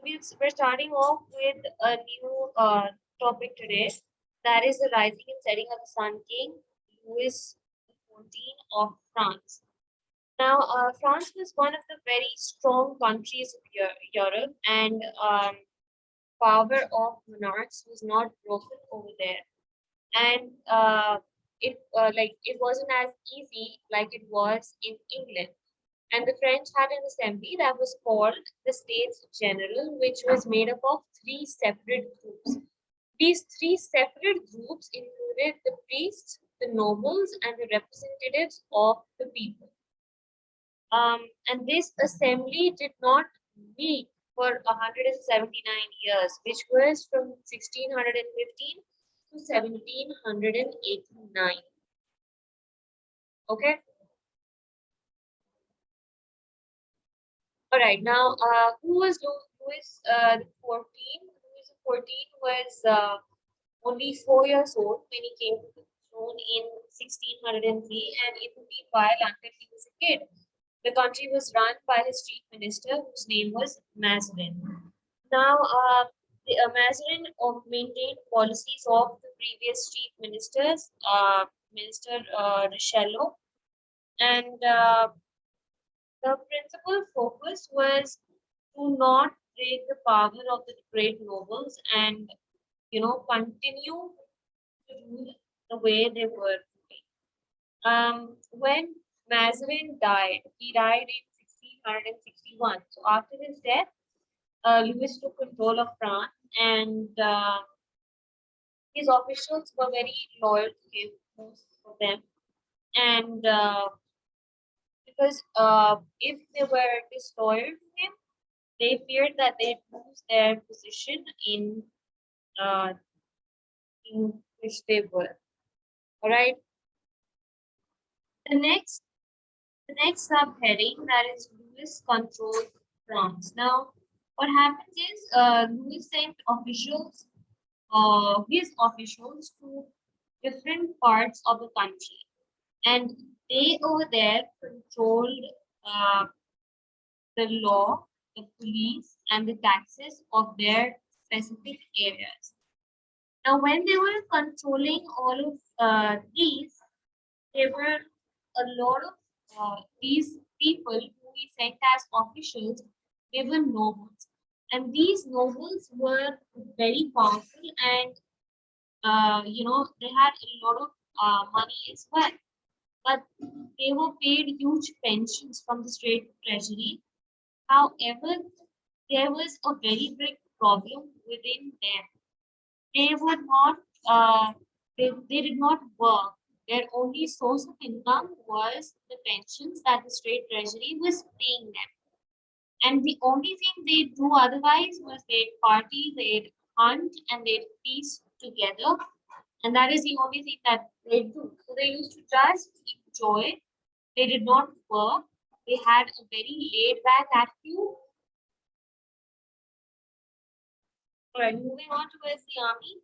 We're starting off with a new topic today. That is the rising and setting of the Sun King, Louis XIV of France. Now, France was one of the very strong countries of Europe, and power of monarchs was not broken over there. And it wasn't as easy like it was in England. And the French had an assembly that was called the States General, which was made up of three separate groups. These three separate groups included the priests, the nobles, and the representatives of the people. And this assembly did not meet for 179 years, which was from 1615 to 1789. Okay. All right. Now, who was Louis the 14th? Louis the 14th was only 4 years old when he came to the throne in 1603, and it would be while until he was a kid. The country was run by his chief minister, whose name was Mazarin. Now, Mazarin maintained policies of the previous chief ministers, Minister Richelieu, and the principal focus was to not break the power of the great nobles and continue to rule the way they were doing. When Mazarin died, he died in 1661. So after his death, Louis took control of France, and his officials were very loyal to him, most of them. And because if they were disloyal to him, they feared that they'd lose their position uh, in which they were. All right. The next, the next subheading, that is Louis controlled France. Now, what happens is Louis sent his officials to different parts of the country, and they over there controlled uh, the law, the police, and the taxes of their specific areas. Now, when they were controlling all of these, there were a lot of these people who we sent as officials. They were nobles, and these nobles were very powerful, and they had a lot of money as well. But they were paid huge pensions from the state treasury. However, there was a very big problem within them. They would not, they did not work. Their only source of income was the pensions that the state treasury was paying them. And the only thing they'd do otherwise was they'd party, they'd hunt, and they'd feast together. And that is the only thing that they do. So they used to just enjoy. They did not work. They had a very laid back attitude. All right, moving on towards the army.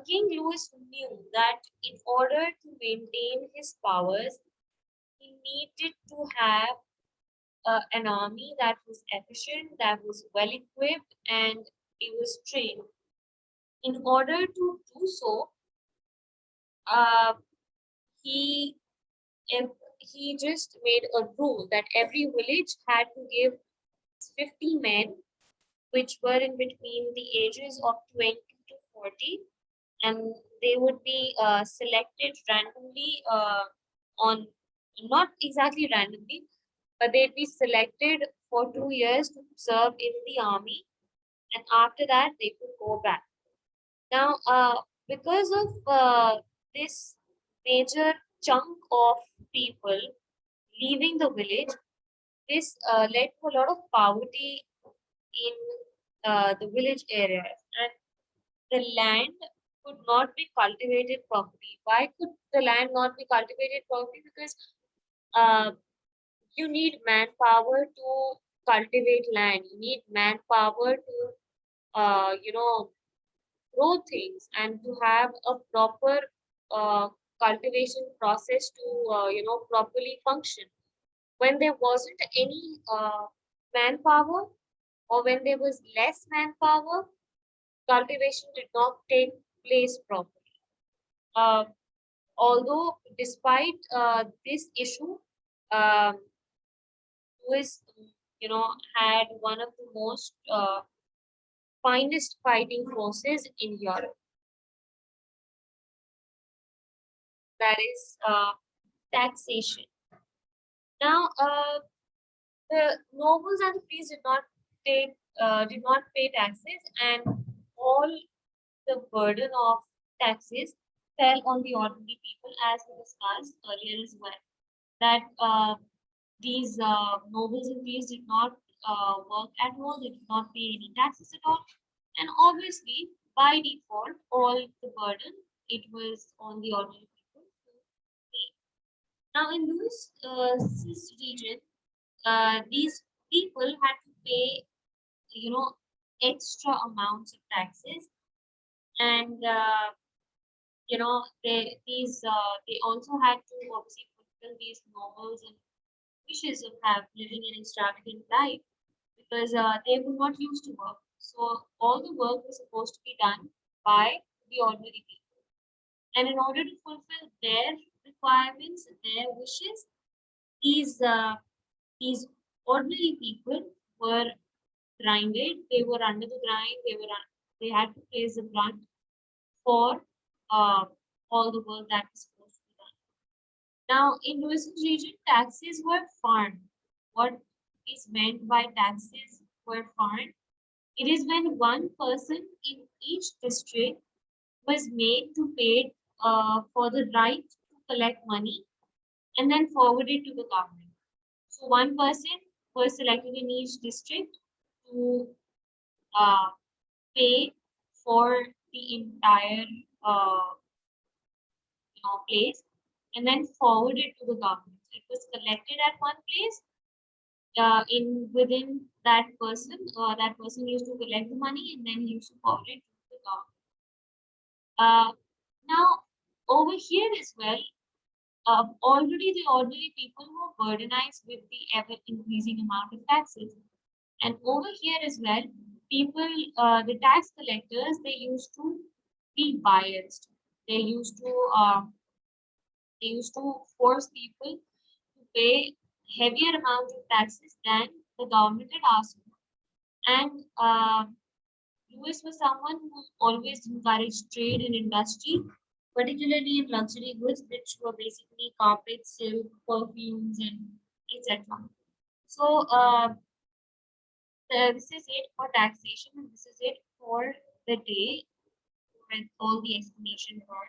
King Louis knew that in order to maintain his powers, he needed to have an army that was efficient, that was well equipped, and it was trained. In order to do so, uh, he he just made a rule that every village had to give 50 men, which were in between the ages of 20 to 40, and they would be selected randomly on not exactly randomly, but they'd be selected for 2 years to serve in the army, and after that they could go back. Now, because of this major chunk of people leaving the village, this led to a lot of poverty in the village areas, and the land could not be cultivated properly. Why could the land not be cultivated properly? Because uh, you need manpower to cultivate land. You need manpower to, grow things and to have a proper cultivation process to, properly function. When there wasn't any manpower, or when there was less manpower, cultivation did not take place properly. Uh, Although, despite this issue, um, Lewis, had one of the most finest fighting forces in Europe. That is taxation. Now, the nobles and the priests did not pay taxes, and all the burden of taxes fell on the ordinary people, as we discussed earlier as well. That these nobles and priests did not work at all; they did not pay any taxes at all, and obviously, by default, all the burden it was on the ordinary people to pay. Now, in this region, these people had to pay, you know, extra amounts of taxes, and they also had to obviously fulfill these normals and wishes of have living an extravagant life because they were not used to work. So all the work was supposed to be done by the ordinary people, and in order to fulfill their requirements, their wishes, these uh, these ordinary people were grinded. They were under the grind. They had to place the brunt for uh, all the work that was supposed to be done. Now, in Louisville region, taxes were farmed. What is meant by taxes were farmed? It is when one person in each district was made to pay for the right to collect money and then forward it to the government. So one person was selected in each district to uh, pay for the entire uh, place and then forward it to the government. So it was collected at one place. In within that person used to collect the money and then he used to forward it to the government. Now, over here as well, already the ordinary people were burdenized with the ever increasing amount of taxes. And over here as well, the tax collectors, they used to be biased. They used to uh, they used to force people to pay heavier amount of taxes than the government had asked for. And Lewis was someone who always encouraged trade and industry, particularly in luxury goods, which were basically carpets, silk, perfumes, and etc. So this is it for taxation, and this is it for the day with all the explanation for